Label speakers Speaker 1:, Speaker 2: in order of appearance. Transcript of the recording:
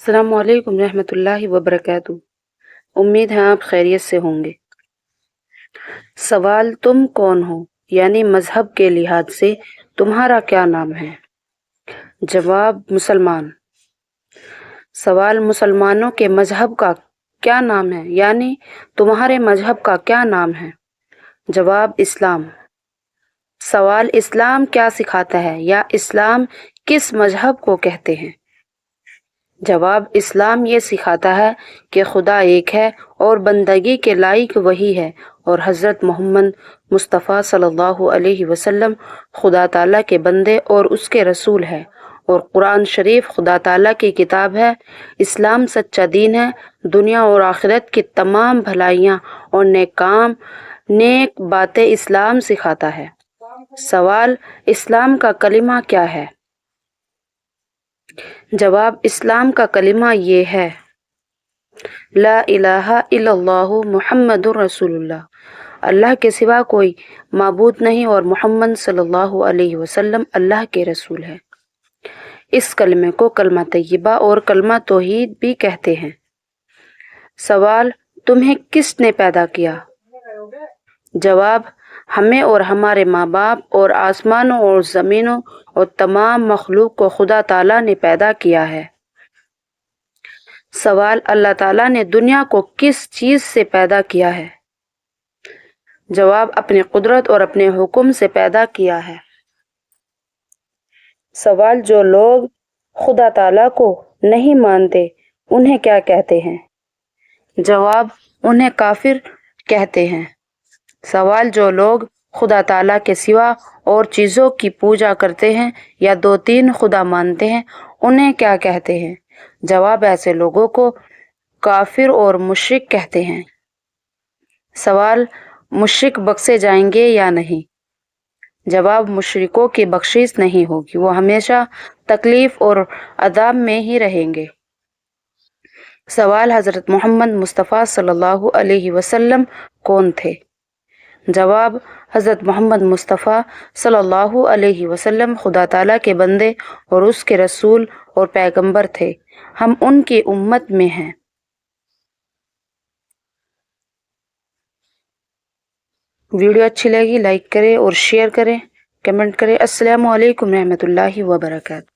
Speaker 1: السلام علیکم رحمۃ اللہ وبرکاتہ۔ امید ہے آپ خیریت سے ہوں گے۔ سوال تم کون ہو یعنی مذہب کے لحاظ سے تمہارا کیا نام ہے؟ جواب مسلمان۔ سوال مسلمانوں کے مذہب کا کیا نام ہے یعنی تمہارے مذہب کا کیا نام ہے؟ جواب اسلام۔ سوال اسلام کیا سکھاتا ہے یا اسلام کس مذہب کو کہتے ہیں؟ جواب اسلام یہ سکھاتا ہے کہ خدا ایک ہے اور بندگی کے لائق وہی ہے، اور حضرت محمد مصطفیٰ صلی اللہ علیہ وسلم خدا تعالیٰ کے بندے اور اس کے رسول ہے، اور قرآن شریف خدا تعالیٰ کی کتاب ہے۔ اسلام سچا دین ہے، دنیا اور آخرت کی تمام بھلائیاں اور نیک باتیں اسلام سکھاتا ہے۔ سوال اسلام کا کلمہ کیا ہے؟ جواب اسلام کا کلمہ یہ ہے: لا الہ الا اللہ محمد رسول اللہ، اللہ کے سوا کوئی معبود نہیں اور محمد صلی اللہ علیہ وسلم اللہ کے رسول ہے۔ اس کلمے کو کلمہ طیبہ اور کلمہ توحید بھی کہتے ہیں۔ سوال تمہیں کس نے پیدا کیا؟ جواب ہمیں اور ہمارے ماں باپ اور آسمانوں اور زمینوں اور تمام مخلوق کو خدا تعالیٰ نے پیدا کیا ہے۔ سوال اللہ تعالیٰ نے دنیا کو کس چیز سے پیدا کیا ہے؟ جواب اپنی قدرت اور اپنے حکم سے پیدا کیا ہے۔ سوال جو لوگ خدا تعالیٰ کو نہیں مانتے انہیں کیا کہتے ہیں؟ جواب انہیں کافر کہتے ہیں۔ سوال جو لوگ خدا تعالیٰ کے سوا اور چیزوں کی پوجا کرتے ہیں یا 2-3 خدا مانتے ہیں انہیں کیا کہتے ہیں؟ جواب ایسے لوگوں کو کافر اور مشرک کہتے ہیں۔ سوال مشرک بخشے جائیں گے یا نہیں؟ جواب مشرکوں کی بخشش نہیں ہوگی، وہ ہمیشہ تکلیف اور عذاب میں ہی رہیں گے۔ سوال حضرت محمد مصطفیٰ صلی اللہ علیہ وسلم کون تھے؟ جواب حضرت محمد مصطفیٰ صلی اللہ علیہ وسلم خدا تعالیٰ کے بندے اور اس کے رسول اور پیغمبر تھے، ہم ان کی امت میں ہیں۔ ویڈیو اچھی لگی لائک کریں اور شیئر کریں، کمنٹ کریں۔ السلام علیکم رحمۃ اللہ وبرکاتہ۔